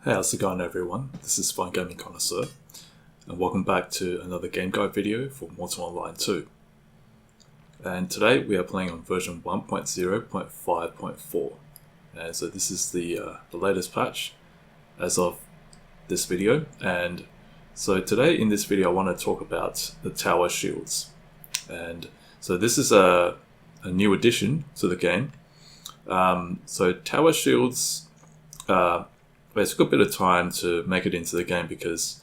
Hey, how's it going everyone? This is Fine Gaming Connoisseur, and welcome back to another game guide video for Mortal Online 2. And today we are playing on version 1.0.5.4, and so this is the latest patch as of this video. And so today in this video I want to talk about the tower shields. And so this is a new addition to the game. So tower shields, it took a bit of time to make it into the game because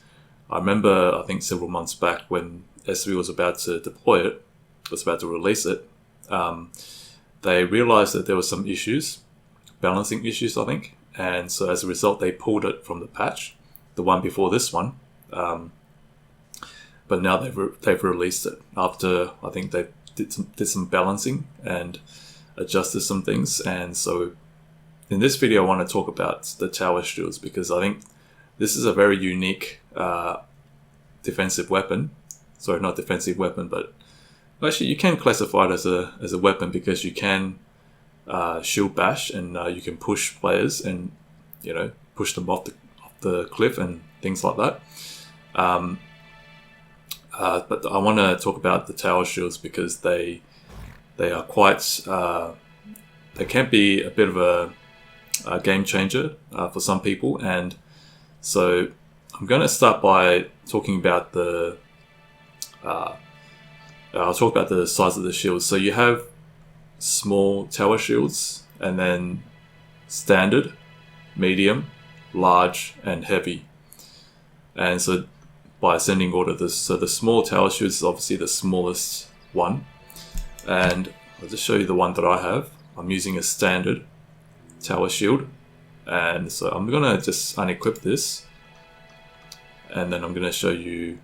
I remember, I think several months back when S3 was about to deploy it, was about to release it, they realized that there were some issues, balancing issues I think, and so as a result they pulled it from the patch, the one before this one, but now they've released it after I think they did some balancing and adjusted some things. And so in this video I want to talk about the tower shields because I think this is a very unique defensive weapon. Sorry, not defensive weapon, but actually you can classify it as a weapon because you can shield bash and you can push players and push them off the cliff and things like that. But I want to talk about the tower shields because they are quite they can be a bit of a game changer for some people. And so I'm going to start by talking about I'll talk about the size of the shields. So you have small tower shields and then standard, medium, large and heavy. And so by ascending order, the small tower shields is obviously the smallest one. And I'll just show you the one that I have. I'm using a standard tower shield, and so I'm gonna just unequip this, and then I'm gonna show you.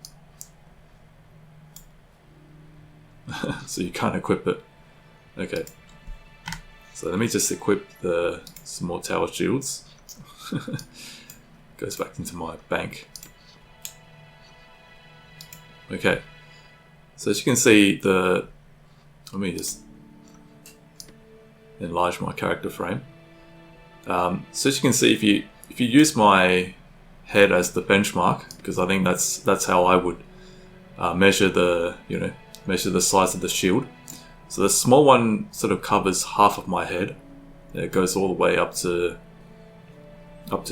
So you can't equip it. Okay. So let me just equip the small tower shields. Goes back into my bank. Okay. So as you can see, let me just enlarge my character frame. So as you can see, if you use my head as the benchmark, because I think that's how I would measure the size of the shield. So the small one sort of covers half of my head. It goes all the way up to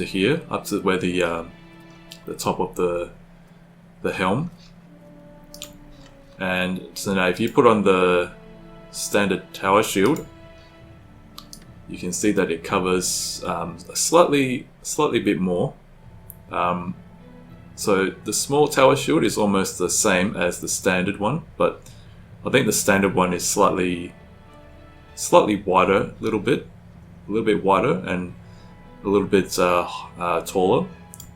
here, up to where the top of the helm. And so now if you put on the standard tower shield, you can see that it covers a slightly bit more. So the small tower shield is almost the same as the standard one, but I think the standard one is slightly wider, a little bit wider and a little bit taller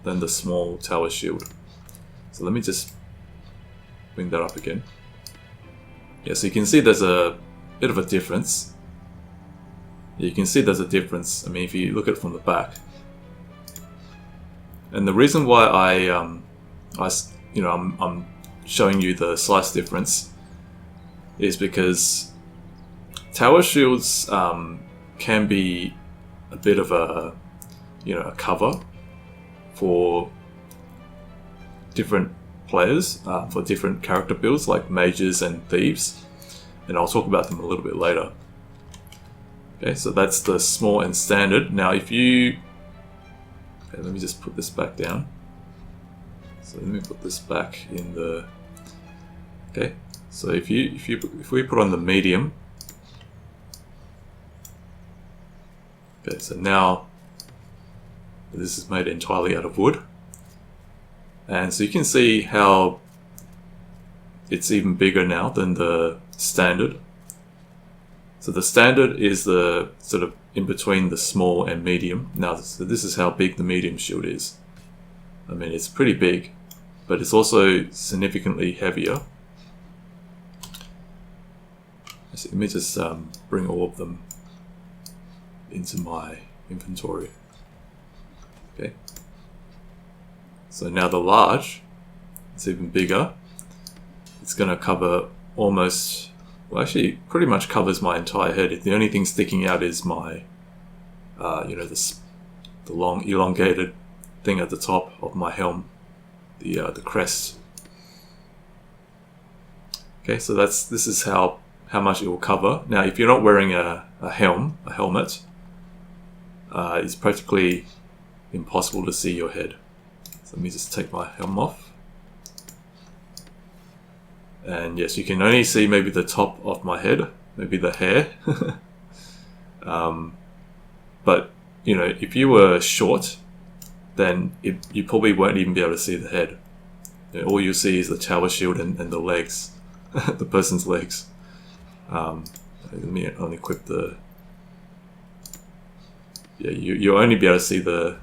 than the small tower shield. So let me just bring that up again. Yeah, so you can see there's a bit of a difference. You can see there's a difference. I mean, if you look at it from the back, and the reason why I'm showing you the size difference is because tower shields can be a bit of a cover for different players, for different character builds like mages and thieves, and I'll talk about them a little bit later. Okay, so that's the small and standard. Now if you... Okay, let me just put this back down. So let me put this back in the... Okay, so if we put on the medium... Okay, so now this is made entirely out of wood. And so you can see how it's even bigger now than the standard. So the standard is the sort of in between the small and medium. Now, so this is how big the medium shield is. I mean, it's pretty big, but it's also significantly heavier. So let me just bring all of them into my inventory. Okay. So now the large, it's even bigger. It's going to cover almost... Well, actually, pretty much covers my entire head. The only thing sticking out is my, the long elongated thing at the top of my helm, the crest. Okay, so this is how much it will cover. Now, if you're not wearing a helmet, it's practically impossible to see your head. So let me just take my helm off. And yes, you can only see maybe the top of my head, maybe the hair. But you know, if you were short, then you probably won't even be able to see the head. You know, all you'll see is the tower shield and the legs, the person's legs. Let me unequip the. Yeah, you'll only be able to see the.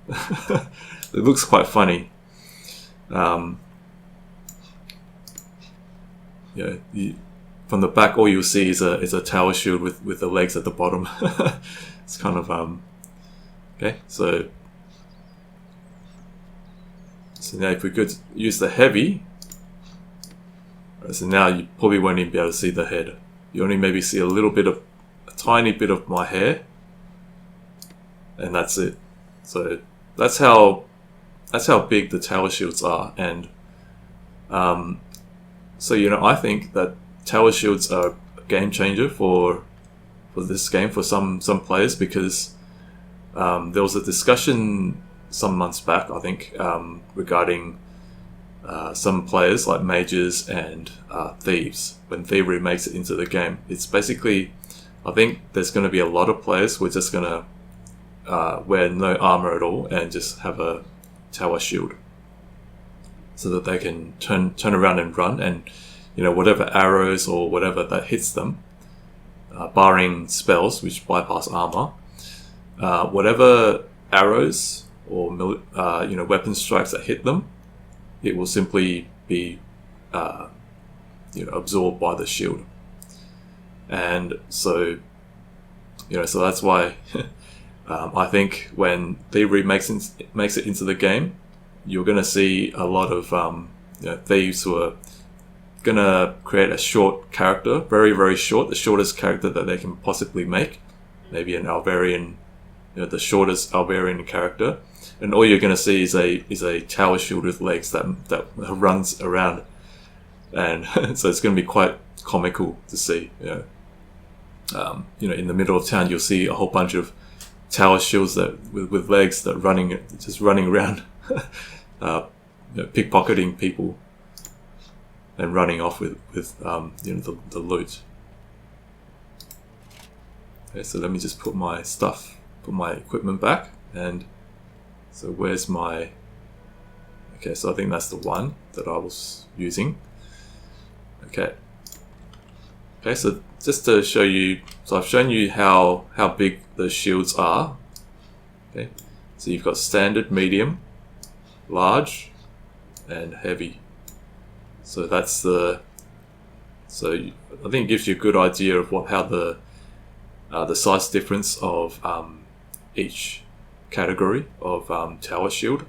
It looks quite funny. Yeah, from the back, all you'll see is a tower shield with the legs at the bottom. It's kind of okay. So now if we could use the heavy, right, so now you probably won't even be able to see the head. You only maybe see a tiny bit of my hair, and that's it. So that's how big the tower shields are, and so you know, I think that tower shields are a game changer for this game for some players, because there was a discussion some months back, I think, regarding some players like mages and thieves. When thievery makes it into the game, it's basically, I think there's going to be a lot of players who are just going to wear no armor at all and just have a tower shield, so that they can turn around and run, and you know, whatever arrows or whatever that hits them, barring spells which bypass armor, whatever arrows or you know, weapon strikes that hit them, it will simply be you know, absorbed by the shield. And so you know, so that's why I think when thievery makes it into the game, you're going to see a lot of you know, thieves who are going to create a short character, very, very short, the shortest character that they can possibly make, maybe an Albarian, you know, the shortest Albarian character, and all you're going to see is a tower shield with legs that runs around, and so it's going to be quite comical to see. You know, in the middle of town, you'll see a whole bunch of tower shields that with legs that just running around. You know, pickpocketing people and running off with you know, the loot. Okay, so let me just put my equipment back, and so where's my? Okay, so I think that's the one that I was using. Okay, so just to show you, so I've shown you how big the shields are. Okay, so you've got standard, medium, large, and heavy. So that's I think it gives you a good idea of how the size difference of each category of tower shield.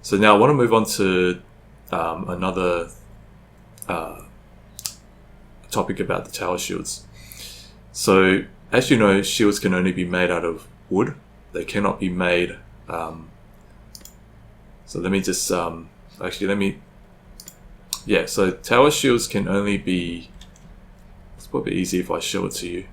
So now I want to move on to another topic about the tower shields. So as you know, shields can only be made out of wood. They cannot be made so let me just so tower shields can only be, it's probably easy if I show it to you.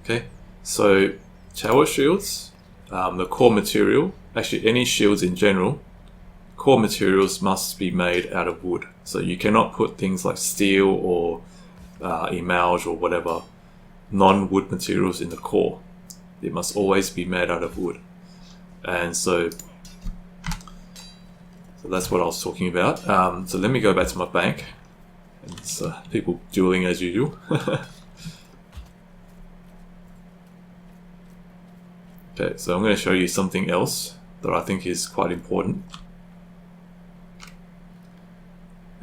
Okay, so tower shields, the core material, actually any shields in general, core materials must be made out of wood. So you cannot put things like steel or emerge or whatever non-wood materials in the core. It must always be made out of wood. And so that's what I was talking about. So let me go back to my bank. It's people dueling as usual. Okay, so I'm going to show you something else that I think is quite important.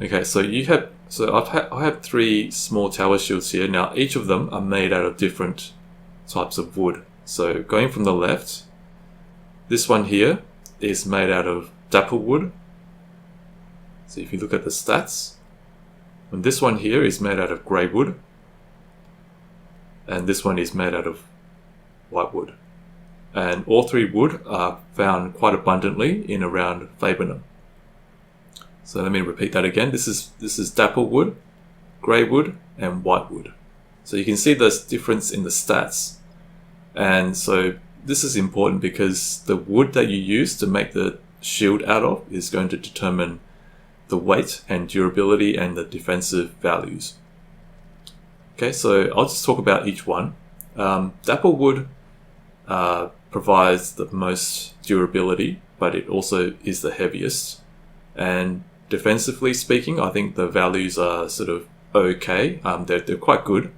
Okay, so I have 3 small tower shields here. Now each of them are made out of different types of wood. So going from the left, this one here is made out of dapple wood. So if you look at the stats, and this one here is made out of grey wood, and this one is made out of white wood. And all three wood are found quite abundantly in around Fabernon. So let me repeat that again. This is dapple wood, grey wood, and white wood. So you can see this difference in the stats. And so this is important because the wood that you use to make the shield out of is going to determine the weight and durability and the defensive values. Okay, so I'll just talk about each one. Dapple wood provides the most durability, but it also is the heaviest. And defensively speaking, I think the values are sort of okay. They're quite good,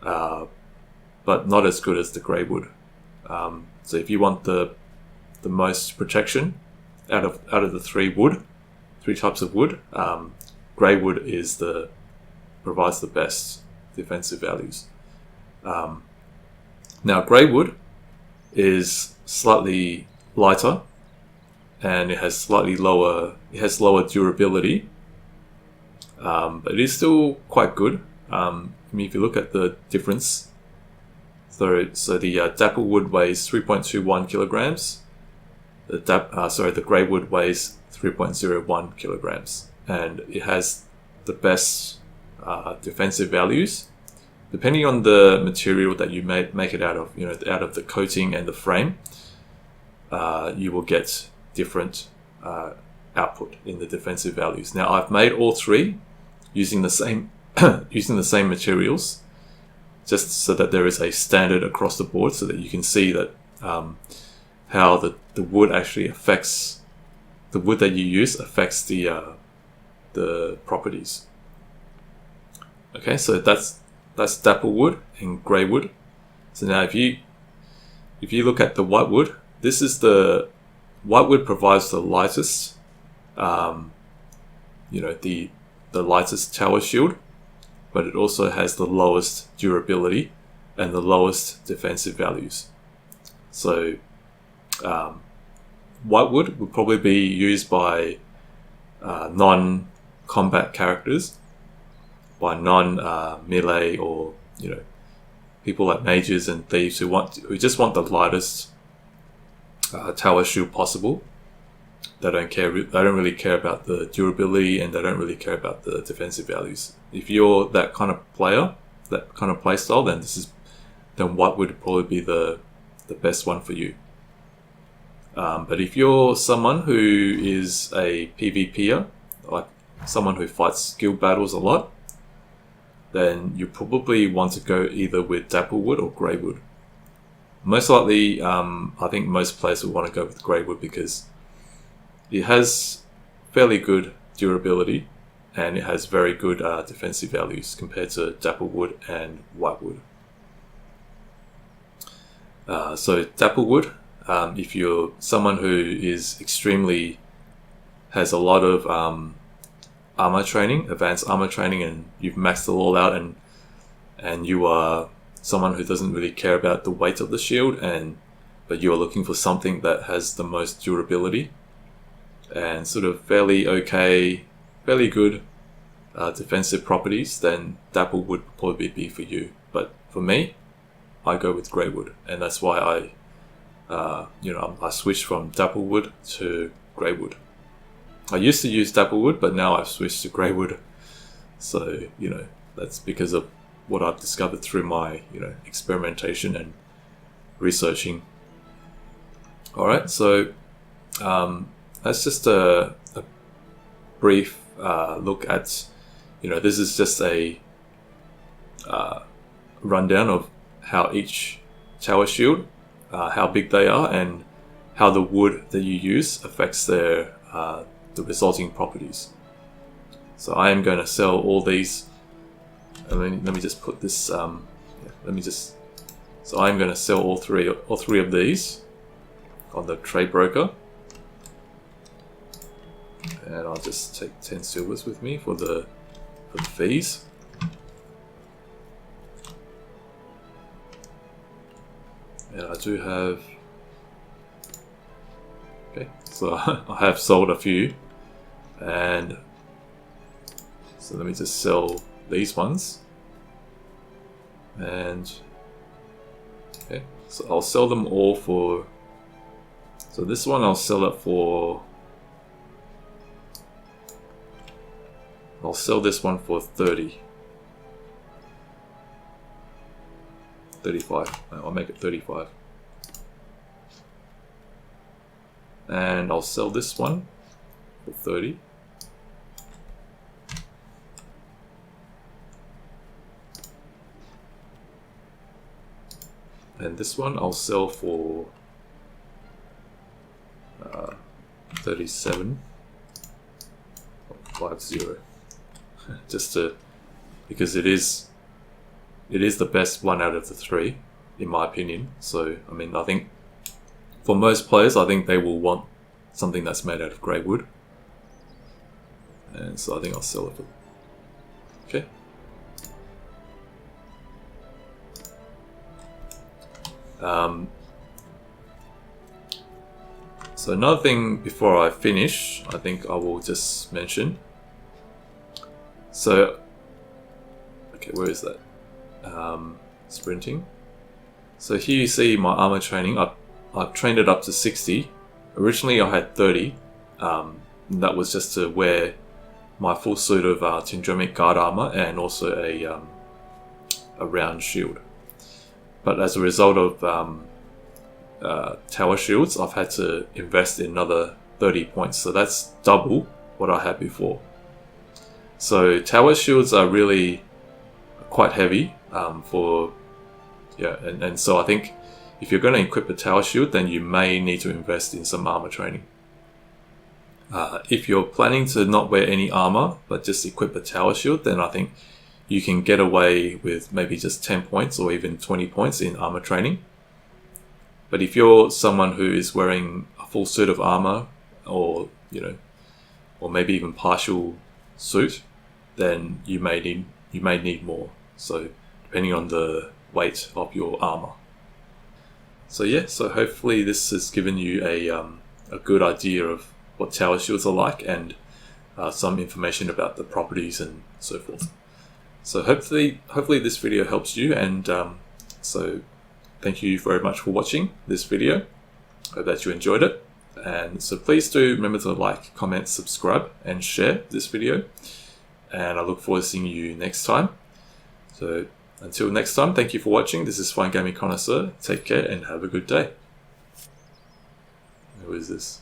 but not as good as the grey wood. So if you want the most protection out of the three types of wood, grey wood provides the best defensive values. Now grey wood is slightly lighter, and it has lower durability, but it is still quite good. I mean, if you look at the difference, so the dapple wood weighs 3.21 kilograms. The grey wood weighs 3.01 kilograms, and it has the best defensive values. Depending on the material that you make it out of, out of the coating and the frame, you will get different output in the defensive values. Now, I've made all three using the same materials, just so that there is a standard across the board, so that you can see that how the wood actually affects the wood that you use affects the properties. Okay, so that's dapple wood and grey wood. So now if you look at the white wood, this is the white wood provides the lightest, the lightest tower shield, but it also has the lowest durability and the lowest defensive values. So white wood would probably be used by non-combat characters, by non-melee, or people like mages and thieves who just want the lightest tower shield possible. They don't really care about the durability, and they don't really care about the defensive values. If you're that kind of player, that kind of play style, then white would probably be the best one for you. But if you're someone who is a PvPer, like someone who fights guild battles a lot, then you probably want to go either with dapple wood or grey wood. Most likely, I think most players will want to go with grey wood because it has fairly good durability, and it has very good defensive values compared to dapple wood and white wood. So dapple wood, if you're someone who is has a lot of armor training, advanced armor training, and you've maxed it all out, and you are someone who doesn't really care about the weight of the shield, but you are looking for something that has the most durability and sort of fairly good defensive properties, then dapple would probably be for you. But for me, I go with grey wood, and that's why I switched from dapple wood to grey wood. I used to use dapple wood, but now I've switched to grey wood. So that's because of what I've discovered through my experimentation and researching. All right, so that's just a brief look at this is just a rundown of how each tower shield, how big they are, and how the wood that you use affects the resulting properties. So I am going to sell all these. Let me just put this. So I'm going to sell all three of these on the trade broker, and I'll just take 10 silvers with me for the fees. And I do have. Okay, So I have sold a few, and so let me just sell these ones, and okay, so I'll sell them all for. So this one I'll sell it for. I'll sell this one for 30. 35. I'll make it 35. And I'll sell this one for 30. And this one I'll sell for 37.50. Just to, because it is the best one out of the three, in my opinion. So I mean, I think for most players, I think they will want something that's made out of grey wood, and so I think I'll sell it for. Okay. So another thing before I finish, I think I will just mention. So, okay, where is that? Sprinting. So here you see my armor training. I've trained it up to 60. Originally I had 30. That was just to wear my full suit of Tyndremic guard armor and also a round shield. But as a result of tower shields, I've had to invest in another 30 points. So that's double what I had before. So tower shields are really quite heavy and so I think if you're going to equip a tower shield, then you may need to invest in some armor training. If you're planning to not wear any armor but just equip a tower shield, then I think you can get away with maybe just 10 points or even 20 points in armor training. But if you're someone who is wearing a full suit of armor, or or maybe even partial suit, then you may need more. So depending on the weight of your armor. So yeah, so hopefully this has given you a good idea of what tower shields are like, and some information about the properties and so forth. So hopefully this video helps you, and so thank you very much for watching this video. Hope that you enjoyed it, and so please do remember to like, comment, subscribe and share this video, and I look forward to seeing you next time. So until next time, thank you for watching. This is Fine Gaming Connoisseur. Take care and have a good day. Who is this?